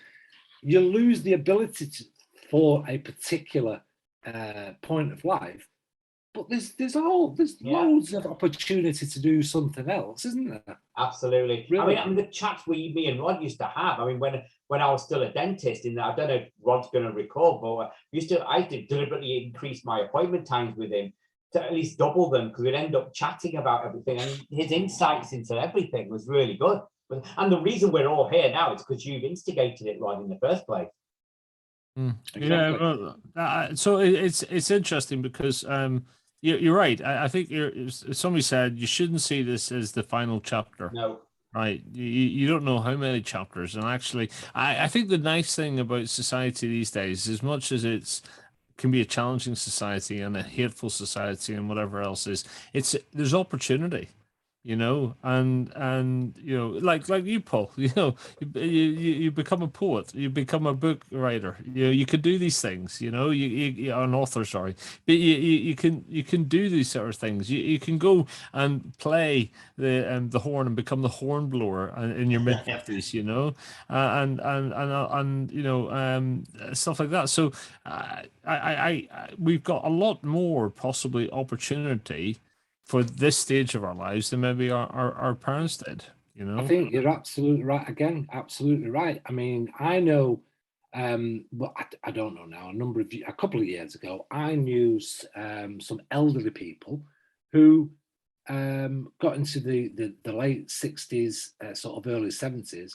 You lose the ability for a particular point of life, but there's loads of opportunity to do something else, isn't there?
Absolutely.
Really?
I mean, the chats me and Rod used to have. I mean, when I was still a dentist, I don't know if Rod's going to recall, but I did deliberately increase my appointment times with him to at least double them, because we'd end up chatting about everything, and his insights into everything was really good. And the reason we're all here now is because you've instigated it, Rod, in the first place.
Exactly.
Yeah, well, so it's interesting because you're right. I think somebody said you shouldn't see this as the final chapter.
No.
Right. You don't know how many chapters. And actually, I think the nice thing about society these days, as much as can be a challenging society and a hateful society and whatever else there's opportunity, you know, and you know, like you, Paul, you know, you become a poet, you become a book writer, you could do these things, you know, you an author, sorry, but you can do these sort of things. You can go and play the horn and become the horn blower in your mid 50s, you know, and you know, stuff like that. So we've got a lot more possibly opportunity for this stage of our lives than maybe our parents did, you know?
I think you're absolutely right. Again, absolutely right. I mean, I know, but I don't know now, a couple of years ago, I knew some elderly people who got into the late 60s, sort of early 70s,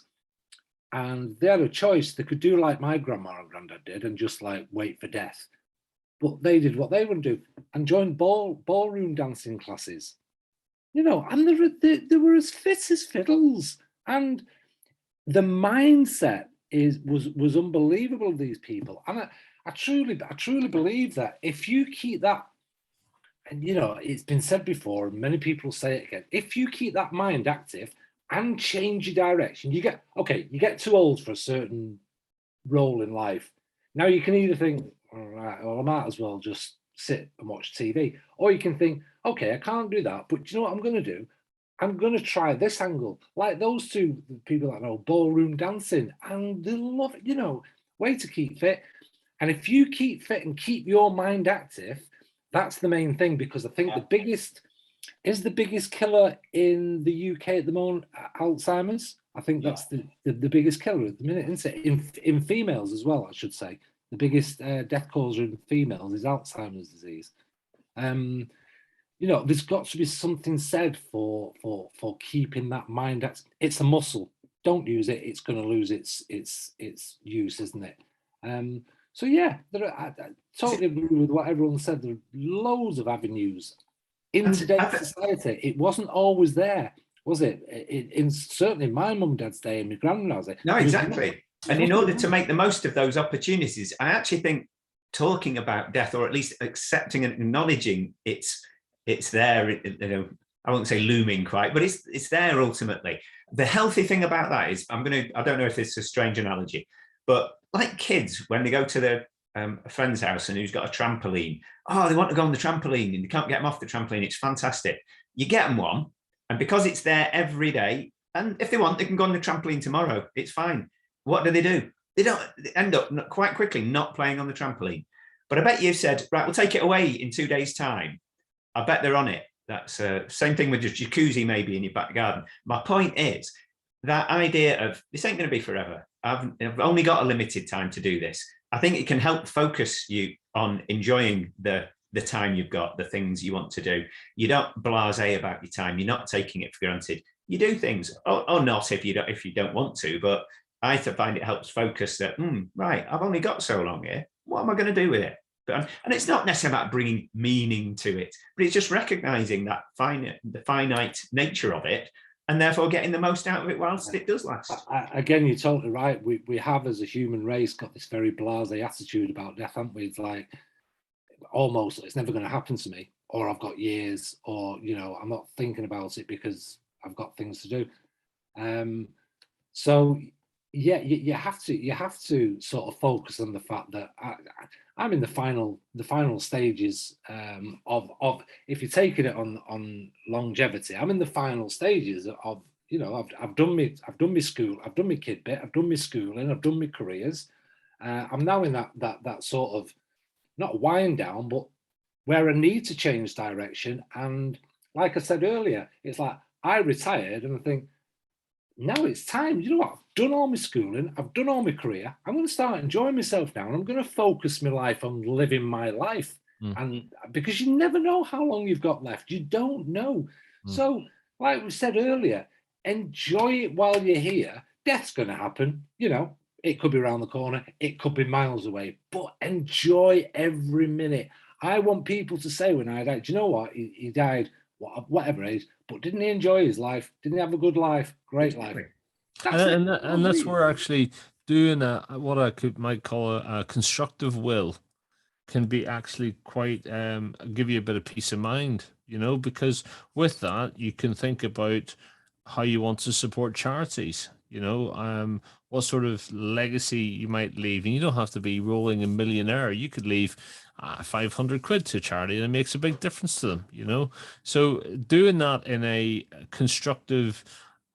and they had a choice. They could do like my grandma and granddad did and just like wait for death. But they did what they would do and joined ballroom dancing classes, you know, and they were as fit as fiddles. And the mindset was unbelievable of these people. And I truly believe that if you keep that, and you know, it's been said before, and many people say it again, if you keep that mind active and change your direction, you get too old for a certain role in life. Now you can either think, all right, well, I might as well just sit and watch TV. Or you can think, okay, I can't do that, but you know what I'm going to do? I'm going to try this angle. Like those two people that know ballroom dancing, and they love it, you know, way to keep fit. And if you keep fit and keep your mind active, that's the main thing, because I think the biggest killer in the UK at the moment, Alzheimer's. I think that's the biggest killer at the minute, isn't it? In females as well, I should say. The biggest death causer in females is Alzheimer's disease. You know, there's got to be something said for keeping that mind active. It's a muscle. don't use it, it's going to lose its use, isn't it? So yeah, I totally agree with what everyone said. There are loads of avenues in today's society. It wasn't always there, was it? In certainly my mum and dad's day and my grandma's day.
No, exactly. And in order to make the most of those opportunities, I actually think talking about death, or at least accepting and acknowledging it's there, you know, I won't say looming quite, but it's there ultimately. The healthy thing about that is, I don't know if it's a strange analogy, but like kids, when they go to their a friend's house and who's got a trampoline, oh, they want to go on the trampoline and you can't get them off the trampoline. It's fantastic. You get them one, and because it's there every day, and if they want, they can go on the trampoline tomorrow. It's fine. What do? They don't end up quite quickly not playing on the trampoline. But I bet you've said, right, we'll take it away in 2 days' time. I bet they're on it. That's same thing with your jacuzzi maybe in your back garden. My point is that idea of this ain't going to be forever. I've only got a limited time to do this. I think it can help focus you on enjoying the time you've got, the things you want to do. You don't blasé about your time. You're not taking it for granted. You do things, or not if you don't want to. But I find it helps focus that right, I've only got so long here. What am I going to do with it? And it's not necessarily about bringing meaning to it, but it's just recognizing that the finite nature of it, and therefore getting the most out of it whilst it does last.
Again, you're totally right. We have, as a human race, got this very blasé attitude about death, haven't we? It's like, almost, it's never going to happen to me, or I've got years, or, you know, I'm not thinking about it because I've got things to do. So yeah, you have to sort of focus on the fact that I'm in the final stages of if you're taking it on longevity, I'm in the final stages of, you know, I've done my school, I've done my kid bit, I've done my schooling, I've done my careers. I'm now in that sort of, not wind down, but where I need to change direction. And like I said earlier, it's like I retired and I think, now it's time. You know what? I've done all my schooling. I've done all my career. I'm going to start enjoying myself now. And I'm going to focus my life on living my life. And because you never know how long you've got left. You don't know. So, like we said earlier, enjoy it while you're here. Death's going to happen. You know, it could be around the corner. It could be miles away. But enjoy every minute. I want people to say when I die, do you know what? He died, whatever age, but didn't he enjoy his life? Didn't he have a good life? Great life.
And that's where actually doing what I might call a constructive will can be actually quite give you a bit of peace of mind, you know, because with that you can think about how you want to support charities, you know, what sort of legacy you might leave. And you don't have to be rolling a millionaire. You could leave 500 quid to charity and it makes a big difference to them, you know. So doing that in a constructive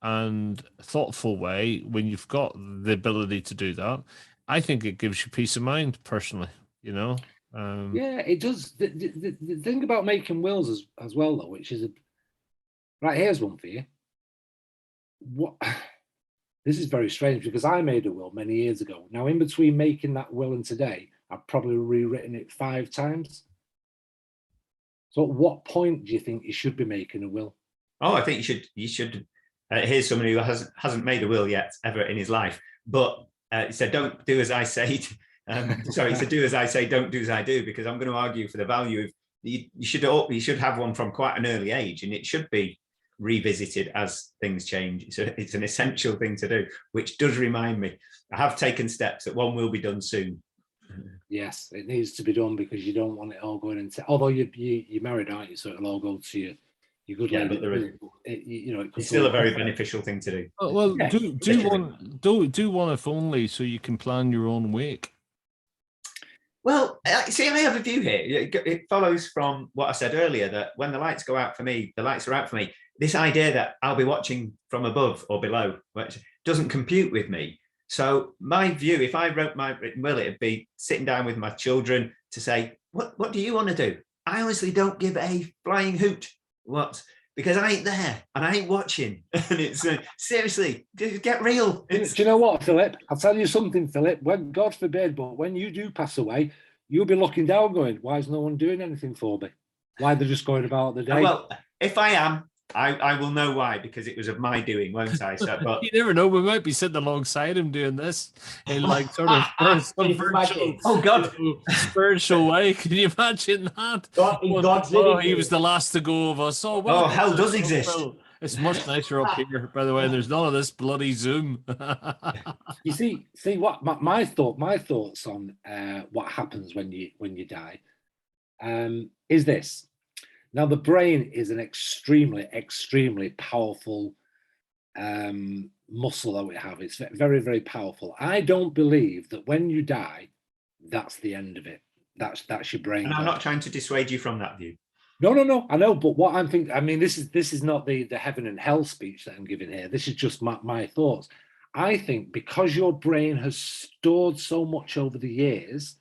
and thoughtful way, when you've got the ability to do that, I think it gives you peace of mind personally, you know.
Yeah, it does. The thing about making wills as well, though, which is right, here's one for you. This is very strange because I made a will many years ago. Now, in between making that will and today, I've probably rewritten it 5 times. So at what point do you think you should be making a will?
Oh, I think you should. Here's someone who hasn't made a will yet ever in his life, but he said, don't do as I say. Sorry, he said, do as I say, don't do as I do, because I'm going to argue for the value of, you should have one from quite an early age, and it should be revisited as things change. It's an essential thing to do, which does remind me, I have taken steps that one will be done soon.
Yes, it needs to be done because you don't want it all going into, although you're married, aren't you? So it'll all go to your good lady.
But
you know,
it's still a very beneficial thing to do.
Well, yeah. do one if only so you can plan your own wake.
Well, see, I have a view here. It follows from what I said earlier, that when the lights go out for me, the lights are out for me. This idea that I'll be watching from above or below, which doesn't compute with me. So my view, if I wrote my written will, it'd be sitting down with my children to say, what do you want to do? I honestly don't give a flying hoot. What? Because I ain't there and I ain't watching. And it's seriously, get real.
Do you know what, Philip? I'll tell you something, Philip. When, God forbid, but when you do pass away, you'll be looking down going, why is no one doing anything for me? Why they're just going about the day?
Well, if I am, I will know why, because it was of my doing, won't I? So, but
You never know. We might be sitting alongside him doing this in like sort of some
Can you
virtual,
imagine?
oh God,
spiritual way. Can you imagine that?
In God's
Oh,
living
he was
room.
the last to go of us. Oh,
oh
well,
hell does exist.
it's much nicer up here, by the way. And there's none of this bloody Zoom.
You see what my thoughts on what happens when you die is this. Now, the brain is an extremely powerful muscle that we have. It's very, very powerful. I don't believe that when you die, that's the end of it. That's your brain.
And I'm not trying to dissuade you from that view.
No. I know, but what I'm thinking, I mean, this is not the heaven and hell speech that I'm giving here. This is just my thoughts. I think because your brain has stored so much over the years,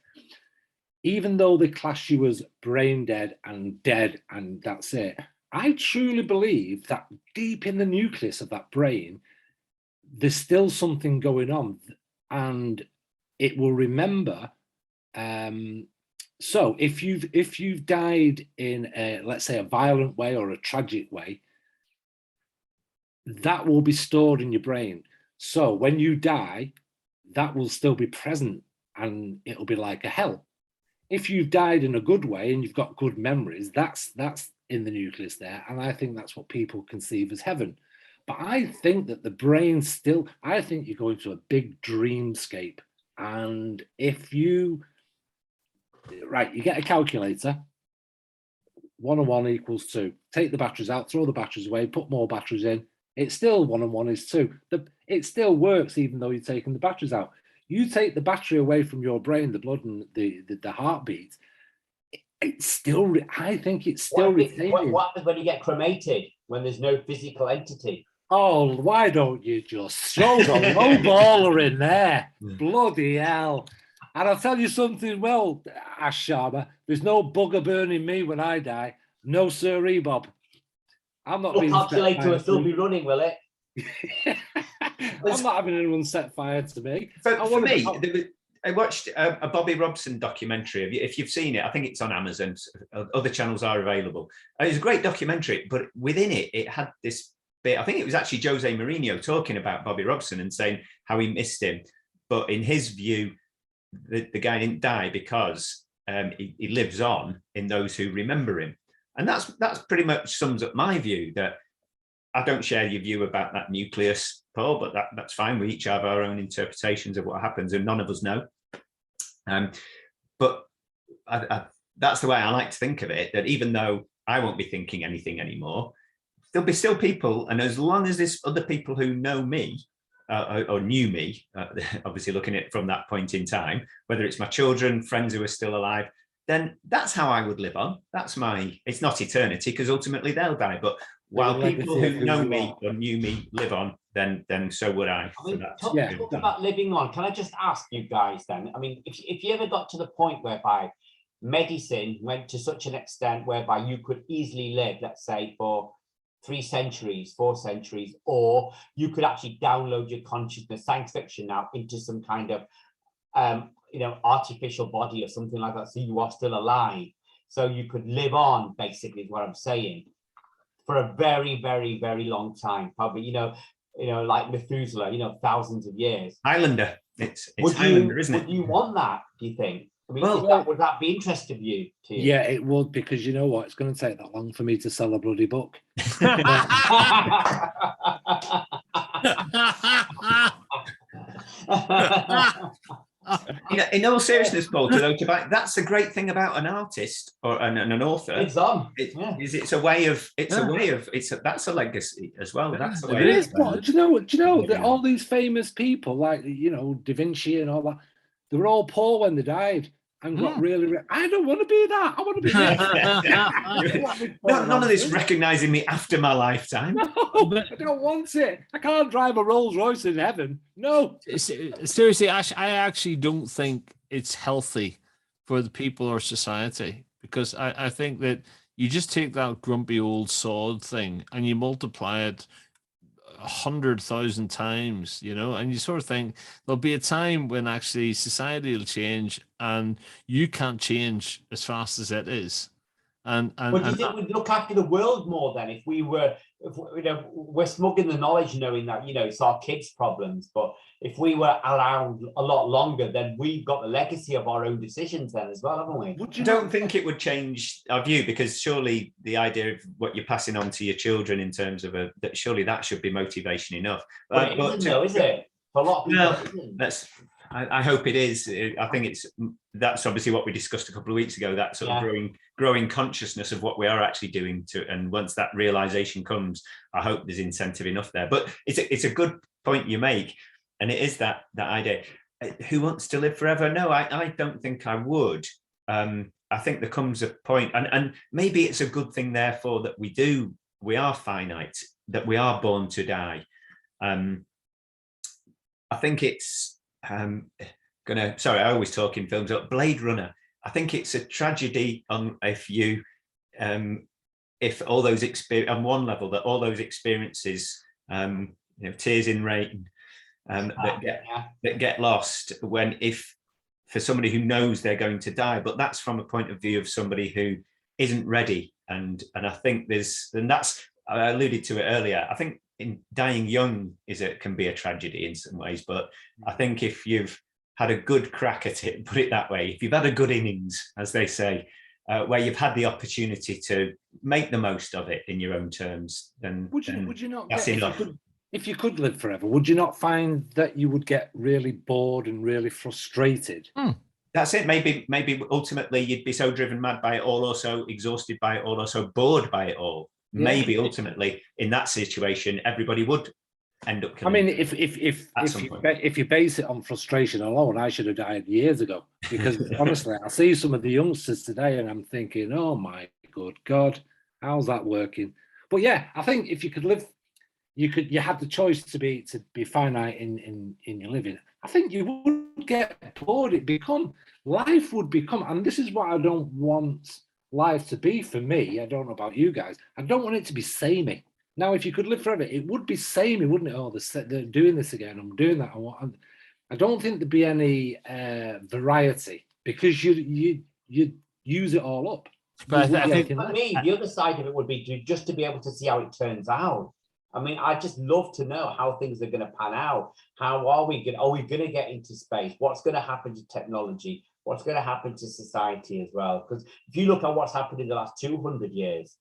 even though they class you as brain dead and that's it, I truly believe that deep in the nucleus of that brain, there's still something going on, and it will remember. So if you've died in a, let's say, a violent way or a tragic way, that will be stored in your brain. So when you die, that will still be present, and it'll be like a hell. If you've died in a good way and you've got good memories, that's in the nucleus there, and I think that's what people conceive as heaven. But I think that the brain still, I think you're going to a big dreamscape, and if you get a calculator, 1 and 1 equals 2. Take the batteries out, throw the batteries away, put more batteries in. It's still 1 and 1 is 2. It still works even though you're taking the batteries out. You take the battery away from your brain, the blood and the heartbeat. It's still, I think it's still retaining.
What happens when you get cremated, when there's no physical entity?
Oh, why don't you just throw the low baller in there? Bloody hell. And I'll tell you something, well, Ash Sharma, there's no bugger burning me when I die. No sirree, Bob. I'm not being
calculator will still be running, will it?
I'm not having anyone set fire to me.
For me, I watched a Bobby Robson documentary. If you've seen it, I think it's on Amazon. Other channels are available. It was a great documentary, but within it, it had this bit. I think it was actually Jose Mourinho talking about Bobby Robson and saying how he missed him. But in his view, the guy didn't die because he lives on in those who remember him. And that's pretty much sums up my view. That I don't share your view about that nucleus, Paul, but that's fine. We each have our own interpretations of what happens, and none of us know. But that's the way I like to think of it, that even though I won't be thinking anything anymore, there'll be still people, and as long as there's other people who know me, or knew me, obviously looking at it from that point in time, whether it's my children, friends who are still alive, then that's how I would live on. It's not eternity, because ultimately they'll die. But while people who know me or knew me live on, then so would I.
Talk about living on. Can I just ask you guys then? I mean, if you ever got to the point whereby medicine went to such an extent whereby you could easily live, let's say, for 3 centuries, 4 centuries, or you could actually download your consciousness, science fiction now, into some kind of artificial body or something like that, so you are still alive, so you could live on, basically, is what I'm saying, for a very, very, very long time, probably, like Methuselah, thousands of years.
Highlander, it's Highlander, isn't it?
Would you want that, do you think? I mean, would that be interest of you to you?
Yeah, it would, because you know what? It's going to take that long for me to sell a bloody book.
In all seriousness, Paul, that's the great thing about an artist or an author.
It's on.
It's a way of. That's a legacy as well. That's the way.
It is. Do you know that all these famous people, like Da Vinci and all that, they were all poor when they died and got really. I don't want to be that. I want to be.
None of this recognizing me after my lifetime.
No, I don't want it. I can't drive a Rolls Royce in heaven. No.
Seriously, Ash, I actually don't think it's healthy for the people or society, because I think that you just take that grumpy old sod thing and you multiply it 100,000 times, and you sort of think there'll be a time when actually society will change and you can't change as fast as it is.
But do you think we'd look after the world more then if we're smug in the knowledge, knowing that, it's our kids' problems, but if we were allowed a lot longer, then we've got the legacy of our own decisions then as well, haven't we?
I don't think it would change our view, because surely the idea of what you're passing on to your children in terms of surely that should be motivation enough.
But it isn't though, is it? For a lot of people,
I hope it is. I think that's obviously what we discussed a couple of weeks ago, that sort of growing consciousness of what we are actually doing and once that realization comes, I hope there's incentive enough there. But it's a good point you make, and it is that idea. Who wants to live forever? No, I don't think I would. I think there comes a point, and maybe it's a good thing, therefore, that we are finite, that we are born to die. I think it's sorry, I always talk in films. Blade Runner. I think it's a tragedy if all those on one level, that all those experiences, tears in rain, that get lost for somebody who knows they're going to die, but that's from a point of view of somebody who isn't ready. And I think I alluded to it earlier. I think in dying young can be a tragedy in some ways, but I think if you've had a good crack at it, put it that way, if you've had a good innings, as they say, where you've had the opportunity to make the most of it in your own terms, then would you not that's enough.
If you could live forever, would you not find that you would get really bored and really frustrated?
That's it. Maybe ultimately you'd be so driven mad by it all, or so exhausted by it all, or so bored by it all. Yeah. Maybe ultimately in that situation, everybody would end up killing.
I mean, if you base it on frustration alone, I should have died years ago. Because honestly, I see some of the youngsters today, and I'm thinking, oh my good God, how's that working? But yeah, I think if you could live, you had the choice to be finite in your living. I think you would get bored. Life would become, and this is what I don't want life to be for me. I don't know about you guys. I don't want it to be samey. Now, if you could live forever, it would be samey, wouldn't it? Oh, they're doing this again. I'm doing that. I don't think there'd be any variety, because you use it all up.
But I think for me, the other side of it would be just to be able to see how it turns out. I mean, I just love to know how things are going to pan out. How are we going to get into space? What's going to happen to technology? What's going to happen to society as well? Because if you look at what's happened in the last 200 years,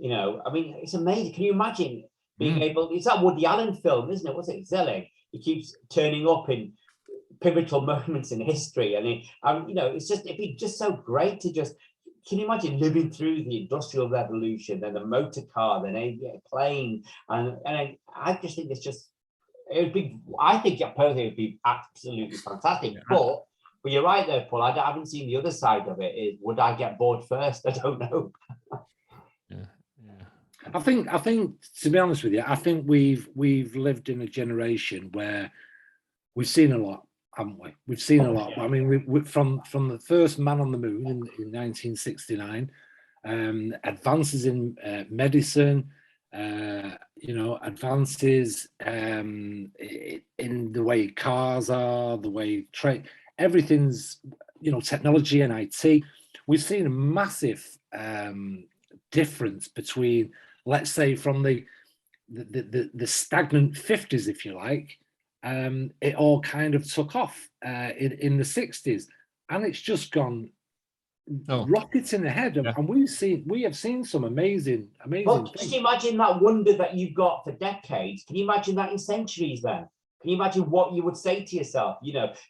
I mean, it's amazing. Can you imagine being able? It's that Woody Allen film, isn't it? What's it, Zelig? He keeps turning up in pivotal moments in history, and it'd be just so great to just. Can you imagine living through the Industrial Revolution, then the motor car, then a plane, and I just think it would be. I think personally it would be absolutely fantastic. But you're right there, Paul. I haven't seen the other side of it. Would I get bored first? I don't know.
I think to be honest with you, I think we've lived in a generation where we've seen a lot, haven't we? We've seen a lot. I mean, we from the first man on the moon in 1969, advances in medicine, advances in the way cars are, the way everything's, technology and IT. We've seen a massive difference between, let's say, from the stagnant 50s, if you like. It all kind of took off in the 60s, and it's just gone rocketing ahead. And we have seen some amazing
well,
things.
just imagine that wonder that you've got for decades. Can you imagine that in centuries then? Can you imagine what you would say to yourself?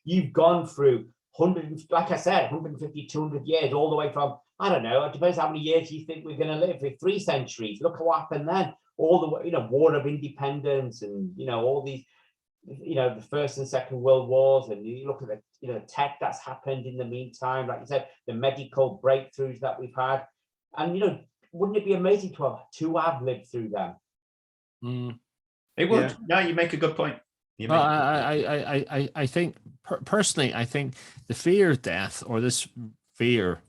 You've gone through 150, 200 years, all the way from, I don't know, it depends how many years you think we're going to live. With 3 centuries, look at what happened then. All the way, War of Independence, and all these, the First and Second World Wars, and you look at the tech that's happened in the meantime, like you said, the medical breakthroughs that we've had, and wouldn't it be amazing to have lived through them?
It would. Yeah. No, you make a good point.
I think personally, I think the fear of death, or this fear,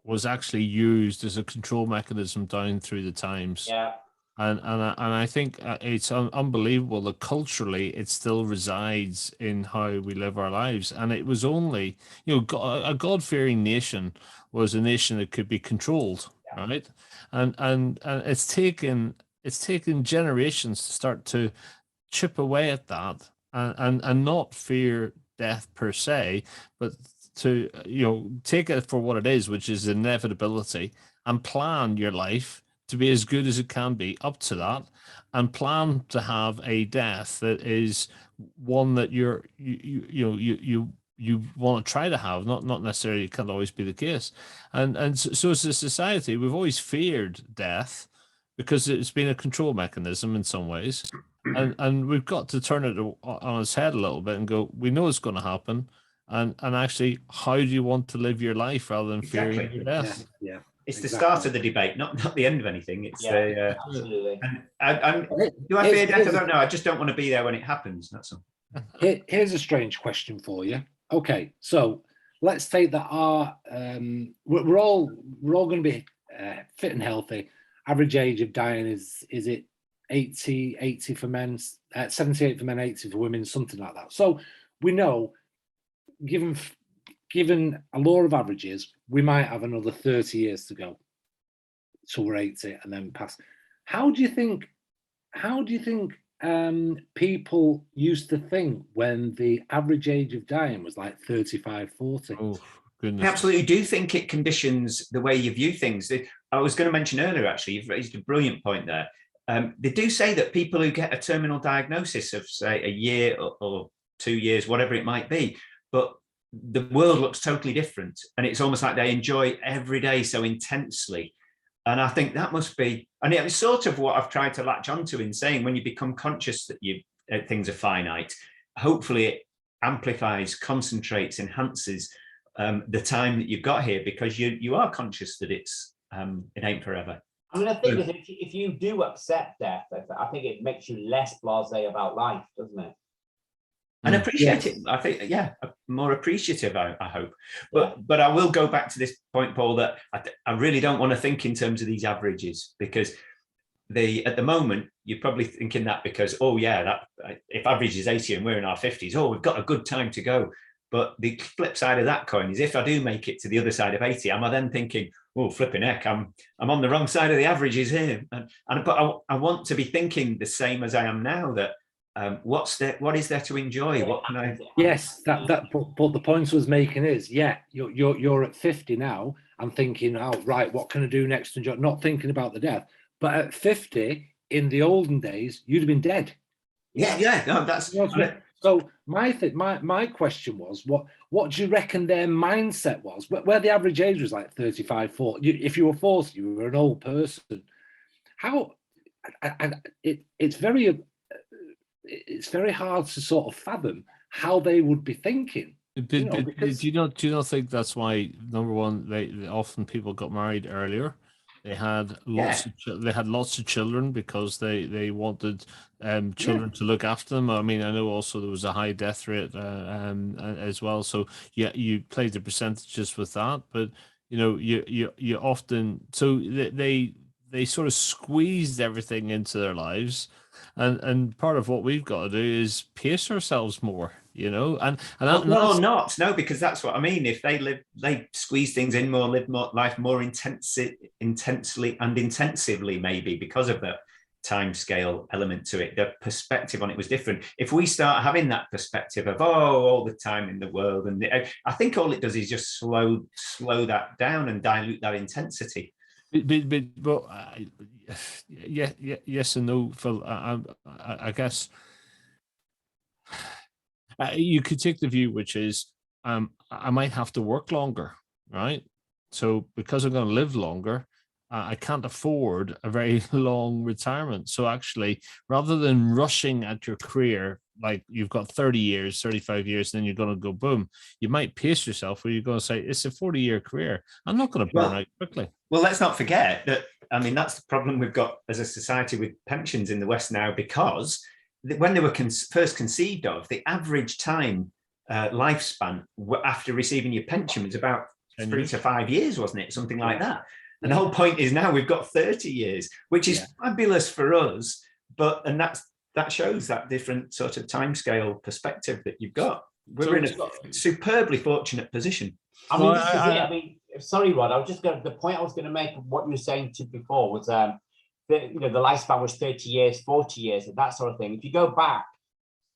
was actually used as a control mechanism down through the times.
Yeah.
And I think it's unbelievable that culturally it still resides in how we live our lives. And it was only, a God-fearing nation was a nation that could be controlled, right? And it's taken generations to start to chip away at that, and not fear death per se, but to take it for what it is, which is inevitability, and plan your life to be as good as it can be up to that, and plan to have a death that is one that you want to try to have, not necessarily, it can't always be the case. And so as a society, we've always feared death because it's been a control mechanism in some ways. And we've got to turn it on its head a little bit and go, we know it's going to happen. And actually, how do you want to live your life rather than fearing
Exactly.
your death?
Yeah.
It's the start of the debate, not the end of anything. It's the
absolutely.
and do I fear death? I don't know. I just don't want to be there when it happens. That's all.
Here's a strange question for you. Okay, so let's take that we're all going to be fit and healthy. Average age of dying is it 80 for men, 78 for men, 80 for women, something like that. So we know, given a law of averages, we might have another 30 years to go till we're 80 and then pass. How do you think people used to think when the average age of dying was like 35, 40?
Oh,
I
goodness.
absolutely do think it conditions the way you view things. I was going to mention earlier, actually, you've raised a brilliant point there. They do say that people who get a terminal diagnosis of, say, a year or 2 years, whatever it might be, but the world looks totally different, and it's almost like they enjoy every day so intensely. And I think that must be, and it's sort of what I've tried to latch onto in saying, when you become conscious that things are finite, hopefully it amplifies, concentrates, enhances the time that you've got here, because you are conscious that it ain't forever.
I mean, I think if you do accept death, I think it makes you less blasé about life, doesn't it?
And appreciate it. I think, more appreciative, I hope. But I will go back to this point, Paul, that I really don't want to think in terms of these averages, because at the moment, you're probably thinking that because, if average is 80 and we're in our 50s, we've got a good time to go. But the flip side of that coin is, if I do make it to the other side of 80, am I then thinking, oh, flipping heck, I'm on the wrong side of the averages here? But I want to be thinking the same as I am now, that what is there to enjoy? What can I?
Yes, but the point I was making is, you're at 50 now. I'm thinking, oh right, what can I do next? And not thinking about the death. But at 50, in the olden days, you'd have been dead.
No, that's.
So my question was, what do you reckon their mindset was? Where the average age was like 35, 40. If you were 40, you were an old person. How? It's very hard to sort of fathom how they would be thinking.
Do you not think that's why, number one, they often people got married earlier? They had lots of children because they wanted children to look after them. I mean, I know also there was a high death rate as well. So you played the percentages with that, but you often, so they sort of squeezed everything into their lives. And part of what we've got to do is pace ourselves more,
No, because that's what I mean. If they squeeze things in more, live more life more intensely and intensively, maybe because of the time scale element to it, the perspective on it was different. If we start having that perspective of all the time in the world, and I think all it does is just slow that down and dilute that intensity.
But yes and no, Phil. I guess you could take the view, which is I might have to work longer, right? So because I'm going to live longer, I can't afford a very long retirement. So actually, rather than rushing at your career, like you've got 30 years, 35 years, and then you're going to go boom, you might pace yourself where you're going to say, it's a 40-year career. I'm not going to burn out quickly.
Well, let's not forget that, I mean, that's the problem we've got as a society with pensions in the West now, because when they were first conceived of, the average time lifespan after receiving your pension was about 3 to 5 years, wasn't it? Something like that. And the whole point is now we've got 30 years, which is fabulous for us. And that shows that different sort of timescale perspective that you've got. We're in a superbly fortunate position.
I mean, this is it. I mean, sorry, Rod. The point I was going to make of what you were saying before was, the lifespan was 30 years, 40 years, and that sort of thing. If you go back,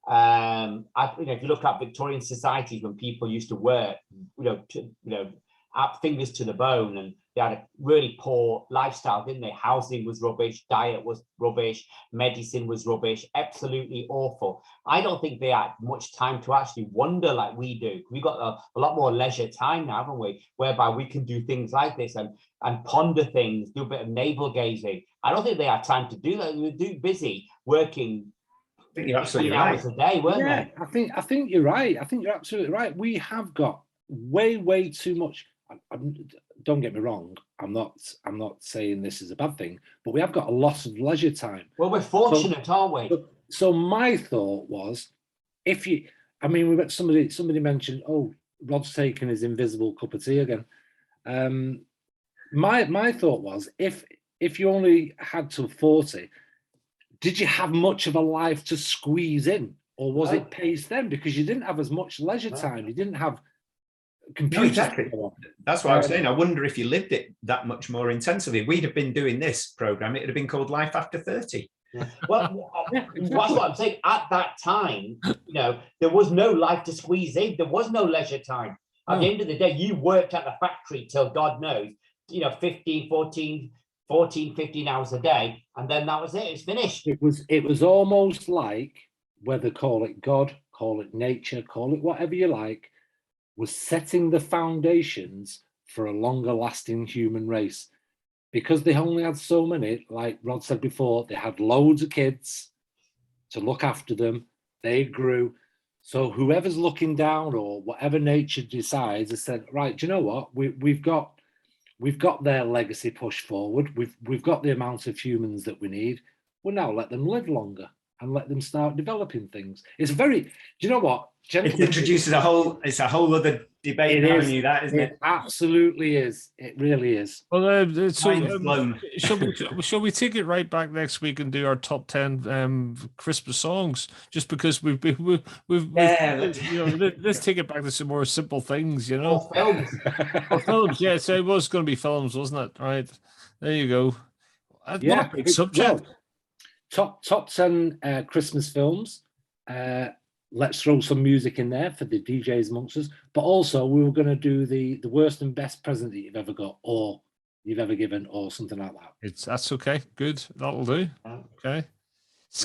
if you look at Victorian societies when people used to work, fingers to the bone, and they had a really poor lifestyle, didn't they? Housing was rubbish, diet was rubbish, medicine was rubbish, absolutely awful. I don't think they had much time to actually wonder like we do. We've got a lot more leisure time now, haven't we? Whereby we can do things like this and ponder things, do a bit of navel gazing. I don't think they had time to do that. They were too busy working.
I think you're absolutely right.
Hours a day, weren't they?
I think you're right. I think you're absolutely right. We have got way too much. Don't get me wrong. I'm not saying this is a bad thing, but we have got a lot of leisure time.
Well, we're fortunate, aren't we?
So my thought was, somebody mentioned, oh, Rod's taking his invisible cup of tea again. My thought was, if you only had till 40, did you have much of a life to squeeze in, or was it paced then? Because you didn't have as much leisure time. You didn't have computers.
No, exactly. That's what I was saying. I wonder if you lived it that much more intensively. We'd have been doing this program. It would have been called Life After 30.
Well, exactly. That's what I'm saying. At that time, there was no life to squeeze in. There was no leisure time. At the end of the day, you worked at the factory till God knows, 15 hours a day, and then that was it. It's finished.
It was almost like, whether call it God, call it nature, call it whatever you like, was setting the foundations for a longer lasting human race. Because they only had so many, like Rod said before, they had loads of kids to look after them. They grew. So whoever's looking down, or whatever nature decides, has said, right, do you know what? We've got their legacy pushed forward. We've got the amount of humans that we need. We'll now let them live longer and let them start developing things. It's very, do you know what?
It introduces a whole other debate now, isn't it?
It absolutely is. It really is.
Well, shall we take it right back next week and do our top 10 Christmas songs? Just because we've let's take it back to some more simple things,
Or films.
Or films, yeah. So it was going to be films, wasn't it? Right. There you go. What a big subject.
Well, top 10 Christmas films. Let's throw some music in there for the DJs amongst us. But also, we were going to do the worst and best present that you've ever got, or you've ever given, or something like that.
That's okay. Good. That'll do. Okay.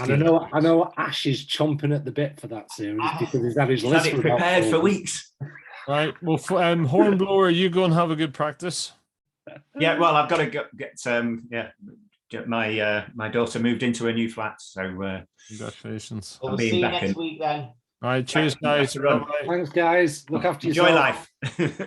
And I know Ash is chomping at the bit for that series because he's had his list
prepared for weeks.
Right. Well, Hornblower, you go and have a good practice.
Yeah. Well, I've got to get my daughter moved into a new flat, so
congratulations.
We'll see you next week then.
All right, cheers, guys.
Thanks, guys. Look after
yourself.
Enjoy life.